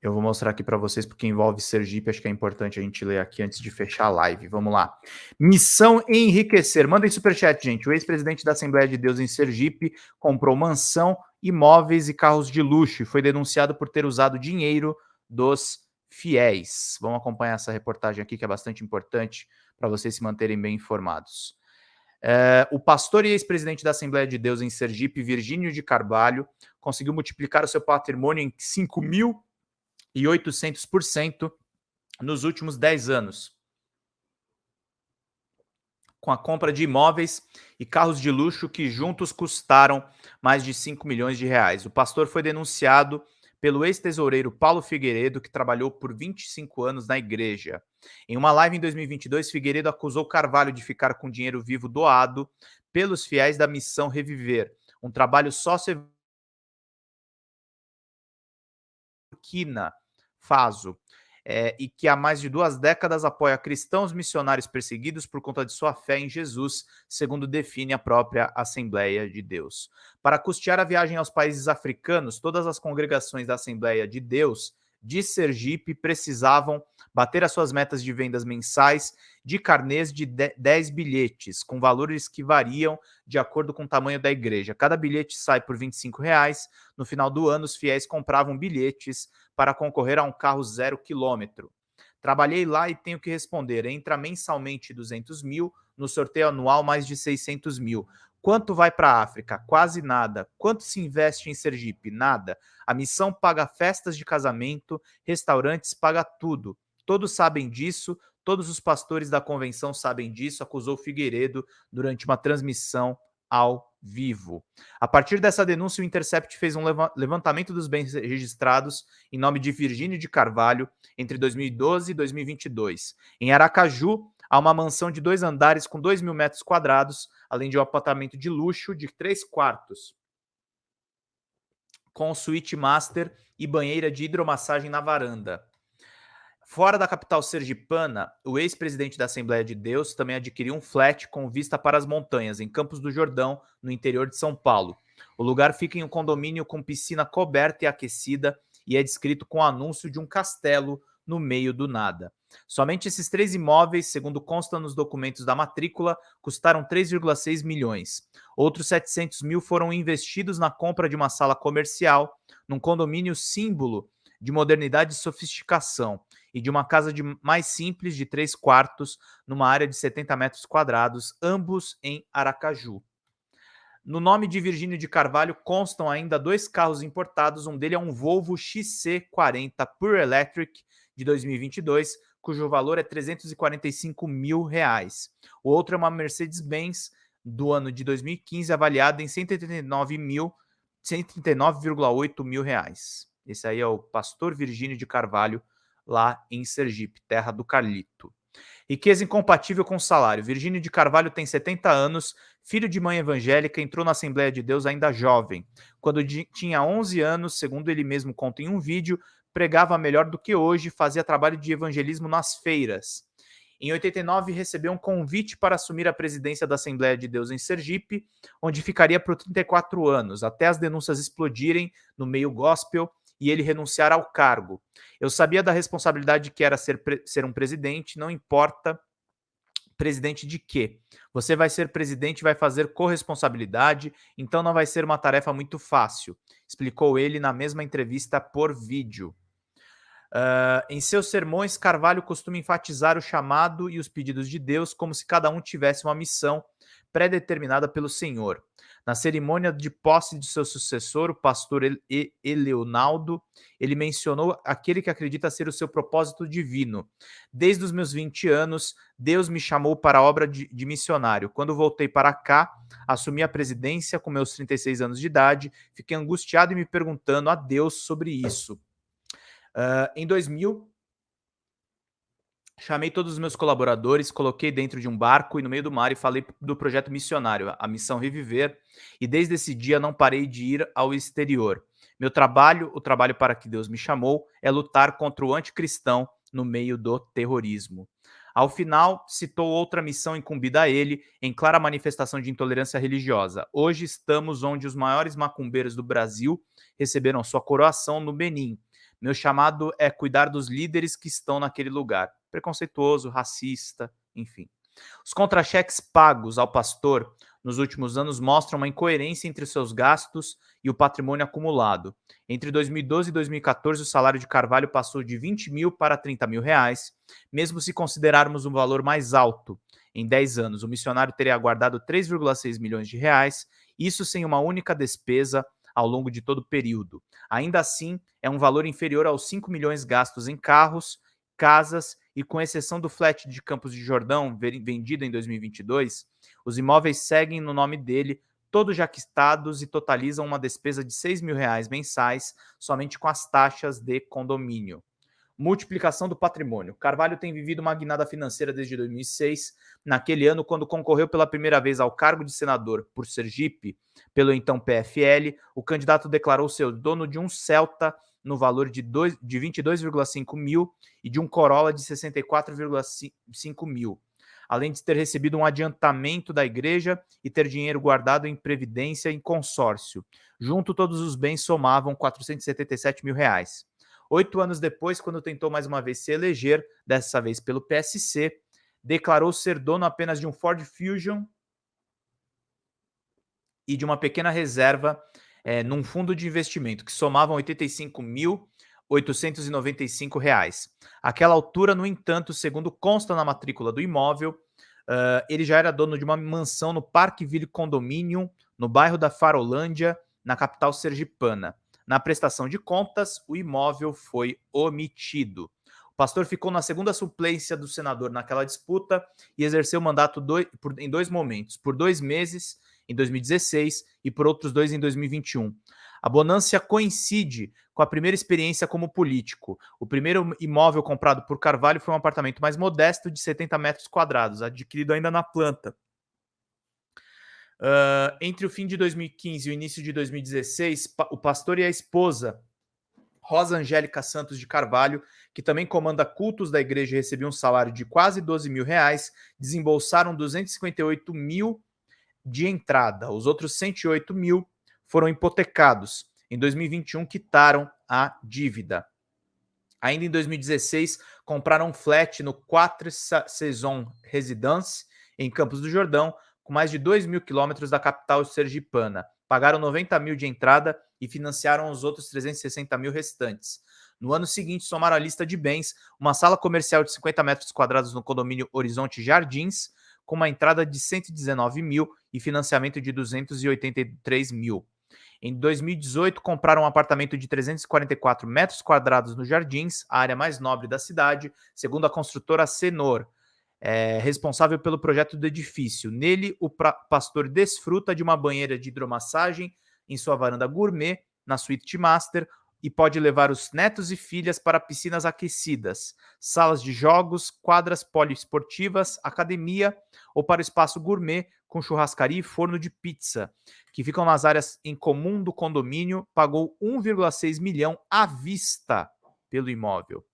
Eu vou mostrar aqui para vocês porque envolve Sergipe, acho que é importante a gente ler aqui antes de fechar a live. Vamos lá. Missão enriquecer. Mandem superchat, gente. O ex-presidente da Assembleia de Deus em Sergipe comprou mansão, imóveis e carros de luxo e foi denunciado por ter usado dinheiro dos fiéis. Vamos acompanhar essa reportagem aqui que é bastante importante para vocês se manterem bem informados. O pastor e ex-presidente da Assembleia de Deus em Sergipe, Virgínio de Carvalho, conseguiu multiplicar o seu patrimônio em 5.800% nos últimos 10 anos, com a compra de imóveis e carros de luxo que juntos custaram mais de 5 milhões de reais. O pastor foi denunciado pelo ex-tesoureiro Paulo Figueiredo, que trabalhou por 25 anos na igreja. Em uma live em 2022, Figueiredo acusou Carvalho de ficar com dinheiro vivo doado pelos fiéis da Missão Reviver, um trabalho sócio Burkina Faso, e que há mais de 2 décadas apoia cristãos missionários perseguidos por conta de sua fé em Jesus, segundo define a própria Assembleia de Deus. Para custear a viagem aos países africanos, todas as congregações da Assembleia de Deus de Sergipe precisavam bater as suas metas de vendas mensais de carnês de 10 bilhetes, com valores que variam de acordo com o tamanho da igreja. Cada bilhete sai por R$ 25. No final do ano, os fiéis compravam bilhetes para concorrer a um carro 0 quilômetro. Trabalhei lá e tenho que responder. Entra mensalmente 200 mil, no sorteio anual mais de 600 mil. Quanto vai para a África? Quase nada. Quanto se investe em Sergipe? Nada. A missão paga festas de casamento, restaurantes, paga tudo. Todos sabem disso, todos os pastores da convenção sabem disso, acusou Figueiredo durante uma transmissão ao vivo. A partir dessa denúncia, o Intercept fez um levantamento dos bens registrados em nome de Virgínio de Carvalho entre 2012 e 2022. Em Aracaju, há uma mansão de 2 andares com 2.000 metros quadrados, além de um apartamento de luxo de 3 quartos, com suíte master e banheira de hidromassagem na varanda. Fora da capital sergipana, o ex-presidente da Assembleia de Deus também adquiriu um flat com vista para as montanhas, em Campos do Jordão, no interior de São Paulo. O lugar fica em um condomínio com piscina coberta e aquecida e é descrito com o anúncio de um castelo no meio do nada. Somente esses 3 imóveis, segundo consta nos documentos da matrícula, custaram 3,6 milhões. Outros 700 mil foram investidos na compra de uma sala comercial, num condomínio símbolo de modernidade e sofisticação, e de uma casa mais simples de 3 quartos, numa área de 70 metros quadrados, ambos em Aracaju. No nome de Virgínio de Carvalho constam ainda 2 carros importados, um dele é um Volvo XC40 Pure Electric de 2022, cujo valor é R$ 345 mil. O outro é uma Mercedes-Benz do ano de 2015, avaliada em 139,8 mil reais. Esse aí é o pastor Virgínio de Carvalho, lá em Sergipe, terra do Carlito. Riqueza incompatível com salário. Virgínio de Carvalho tem 70 anos, filho de mãe evangélica, entrou na Assembleia de Deus ainda jovem. Quando tinha 11 anos, segundo ele mesmo conta em um vídeo, pregava melhor do que hoje, fazia trabalho de evangelismo nas feiras. Em 89, recebeu um convite para assumir a presidência da Assembleia de Deus em Sergipe, onde ficaria por 34 anos, até as denúncias explodirem no meio gospel e ele renunciar ao cargo. Eu sabia da responsabilidade que era ser um presidente, não importa presidente de quê. Você vai ser presidente e vai fazer corresponsabilidade, então não vai ser uma tarefa muito fácil, explicou ele na mesma entrevista por vídeo. Em seus sermões, Carvalho costuma enfatizar o chamado e os pedidos de Deus como se cada um tivesse uma missão pré-determinada pelo Senhor. Na cerimônia de posse de seu sucessor, o pastor Eleonaldo, ele mencionou aquele que acredita ser o seu propósito divino. Desde os meus 20 anos, Deus me chamou para a obra de missionário. Quando voltei para cá, assumi a presidência com meus 36 anos de idade, fiquei angustiado e me perguntando a Deus sobre isso. Em 2000, chamei todos os meus colaboradores, coloquei dentro de um barco e no meio do mar e falei do projeto missionário, a Missão Reviver, e desde esse dia não parei de ir ao exterior. Meu trabalho, o trabalho para que Deus me chamou, é lutar contra o anticristão no meio do terrorismo. Ao final, citou outra missão incumbida a ele, em clara manifestação de intolerância religiosa. Hoje estamos onde os maiores macumbeiros do Brasil receberam sua coroação no Benin. Meu chamado é cuidar dos líderes que estão naquele lugar. Preconceituoso, racista, enfim. Os contra-cheques pagos ao pastor nos últimos anos mostram uma incoerência entre seus gastos e o patrimônio acumulado. Entre 2012 e 2014, o salário de Carvalho passou de 20 mil para 30 mil reais, mesmo se considerarmos um valor mais alto. Em 10 anos, o missionário teria guardado 3,6 milhões de reais, isso sem uma única despesa ao longo de todo o período. Ainda assim, é um valor inferior aos 5 milhões gastos em carros, casas e, com exceção do flat de Campos de Jordão, vendido em 2022, os imóveis seguem no nome dele, todos já quitados e totalizam uma despesa de 6 mil reais mensais somente com as taxas de condomínio. Multiplicação do patrimônio. Carvalho tem vivido uma guinada financeira desde 2006. Naquele ano, quando concorreu pela primeira vez ao cargo de senador por Sergipe, pelo então PFL, o candidato declarou ser dono de um Celta no valor de 22,5 mil e de um Corolla de 64,5 mil, além de ter recebido um adiantamento da igreja e ter dinheiro guardado em previdência e consórcio. Junto, todos os bens somavam 477 mil reais. 8 anos depois, quando tentou mais uma vez se eleger, dessa vez pelo PSC, declarou ser dono apenas de um Ford Fusion e de uma pequena reserva num fundo de investimento, que somavam R$ 85.895. Àquela altura, no entanto, segundo consta na matrícula do imóvel, ele já era dono de uma mansão no Parkville Condominium, no bairro da Farolândia, na capital sergipana. Na prestação de contas, o imóvel foi omitido. O pastor ficou na segunda suplência do senador naquela disputa e exerceu o mandato em 2 momentos, por 2 meses em 2016 e por outros 2 em 2021. A bonância coincide com a primeira experiência como político. O primeiro imóvel comprado por Carvalho foi um apartamento mais modesto de 70 metros quadrados, adquirido ainda na planta. Entre o fim de 2015 e o início de 2016, o pastor e a esposa, Rosa Angélica Santos de Carvalho, que também comanda cultos da igreja e recebia um salário de quase 12 mil reais, desembolsaram 258 mil de entrada. Os outros 108 mil foram hipotecados. Em 2021, quitaram a dívida. Ainda em 2016, compraram um flat no 4 Saison Residence, em Campos do Jordão, com mais de 2 mil quilômetros da capital sergipana. Pagaram 90 mil de entrada e financiaram os outros 360 mil restantes. No ano seguinte, somaram a lista de bens uma sala comercial de 50 metros quadrados no condomínio Horizonte Jardins, com uma entrada de 119 mil e financiamento de 283 mil. Em 2018, compraram um apartamento de 344 metros quadrados no Jardins, a área mais nobre da cidade, segundo a construtora Senor, responsável pelo projeto do edifício. Nele, o pastor desfruta de uma banheira de hidromassagem em sua varanda gourmet, na suíte master, e pode levar os netos e filhas para piscinas aquecidas, salas de jogos, quadras poliesportivas, academia ou para o espaço gourmet com churrascaria e forno de pizza, que ficam nas áreas em comum do condomínio. Pagou 1,6 milhão à vista pelo imóvel.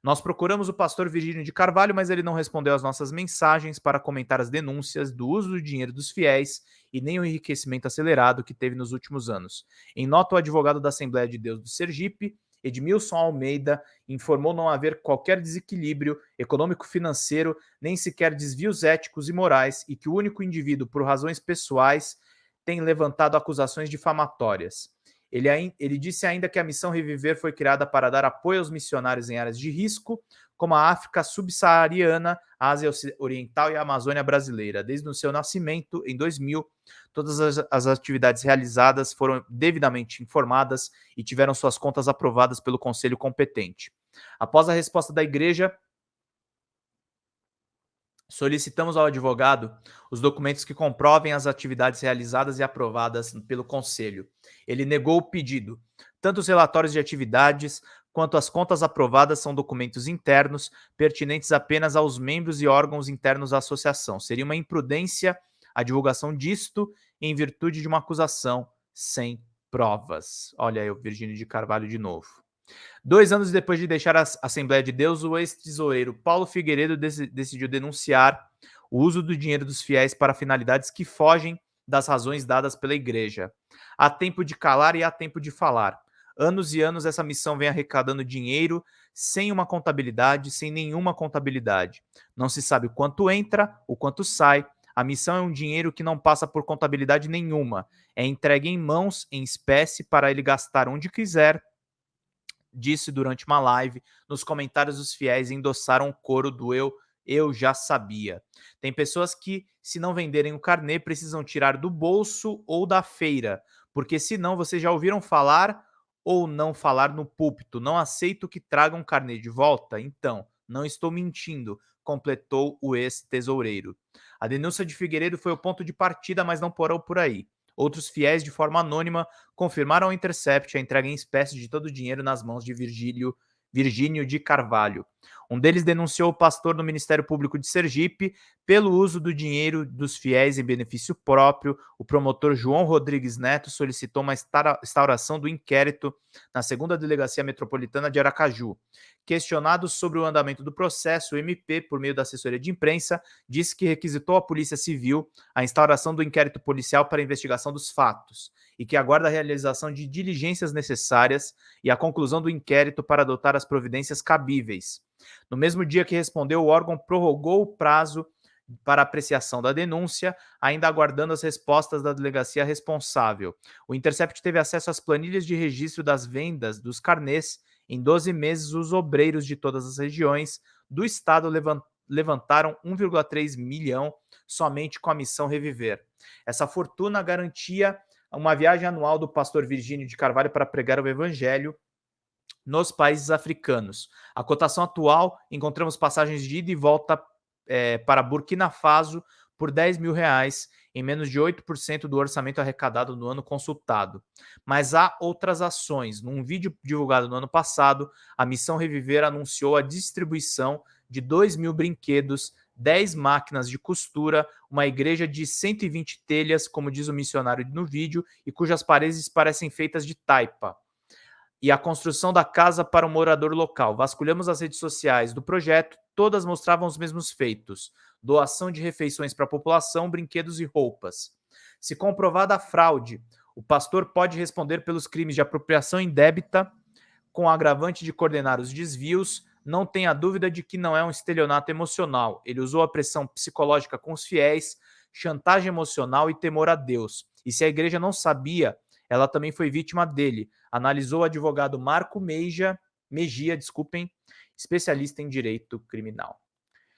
Nós procuramos o pastor Virgínio de Carvalho, mas ele não respondeu às nossas mensagens para comentar as denúncias do uso do dinheiro dos fiéis e nem o enriquecimento acelerado que teve nos últimos anos. Em nota, o advogado da Assembleia de Deus do Sergipe, Edmilson Almeida, informou não haver qualquer desequilíbrio econômico-financeiro, nem sequer desvios éticos e morais, e que o único indivíduo, por razões pessoais, tem levantado acusações difamatórias. Ele disse ainda que a Missão Reviver foi criada para dar apoio aos missionários em áreas de risco, como a África subsaariana, a Ásia Oriental e a Amazônia brasileira. Desde o seu nascimento, em 2000, todas as atividades realizadas foram devidamente informadas e tiveram suas contas aprovadas pelo conselho competente. Após a resposta da igreja, solicitamos ao advogado os documentos que comprovem as atividades realizadas e aprovadas pelo Conselho. Ele negou o pedido. Tanto os relatórios de atividades quanto as contas aprovadas são documentos internos, pertinentes apenas aos membros e órgãos internos da associação. Seria uma imprudência a divulgação disto em virtude de uma acusação sem provas. Olha aí o Virgínio de Carvalho de novo. 2 anos depois de deixar a Assembleia de Deus, o ex-tesoureiro Paulo Figueiredo decidiu denunciar o uso do dinheiro dos fiéis para finalidades que fogem das razões dadas pela igreja. Há tempo de calar e há tempo de falar. Anos e anos essa missão vem arrecadando dinheiro sem uma contabilidade, sem nenhuma contabilidade. Não se sabe o quanto entra, o quanto sai. A missão é um dinheiro que não passa por contabilidade nenhuma. É entregue em mãos, em espécie, para ele gastar onde quiser, disse durante uma live. Nos comentários, os fiéis endossaram o coro do eu já sabia. Tem pessoas que, se não venderem o carnê, precisam tirar do bolso ou da feira, porque senão vocês já ouviram falar ou não falar no púlpito. Não aceito que tragam um carnê de volta? Então, não estou mentindo, completou o ex-tesoureiro. A denúncia de Figueiredo foi o ponto de partida, mas não parou por aí. Outros fiéis, de forma anônima, confirmaram ao Intercept a entrega em espécie de todo o dinheiro nas mãos de Virgínio de Carvalho. Um deles denunciou o pastor do Ministério Público de Sergipe pelo uso do dinheiro dos fiéis em benefício próprio. O promotor João Rodrigues Neto solicitou uma instauração do inquérito na segunda Delegacia Metropolitana de Aracaju. Questionado sobre o andamento do processo, o MP, por meio da assessoria de imprensa, disse que requisitou à Polícia Civil a instauração do inquérito policial para a investigação dos fatos e que aguarda a realização de diligências necessárias e a conclusão do inquérito para adotar as providências cabíveis. No mesmo dia que respondeu, o órgão prorrogou o prazo para apreciação da denúncia, ainda aguardando as respostas da delegacia responsável. O Intercept teve acesso às planilhas de registro das vendas dos carnês. Em 12 meses, os obreiros de todas as regiões do estado levantaram 1,3 milhão somente com a missão Reviver. Essa fortuna garantia uma viagem anual do pastor Virgínio de Carvalho para pregar o evangelho nos países africanos. A cotação atual, encontramos passagens de ida e volta para Burkina Faso por R$10 mil, em menos de 8% do orçamento arrecadado no ano consultado. Mas há outras ações. Num vídeo divulgado no ano passado, a Missão Reviver anunciou a distribuição de 2 mil brinquedos, 10 máquinas de costura, uma igreja de 120 telhas, como diz o missionário no vídeo, e cujas paredes parecem feitas de taipa, e a construção da casa para um morador local. Vasculhamos as redes sociais do projeto, todas mostravam os mesmos feitos: doação de refeições para a população, brinquedos e roupas. Se comprovada a fraude, o pastor pode responder pelos crimes de apropriação indébita, com o agravante de coordenar os desvios. Não tenha dúvida de que não é um estelionato emocional. Ele usou a pressão psicológica com os fiéis, chantagem emocional e temor a Deus. E se a igreja não sabia, ela também foi vítima dele, analisou o advogado Marco Mejia, especialista em direito criminal.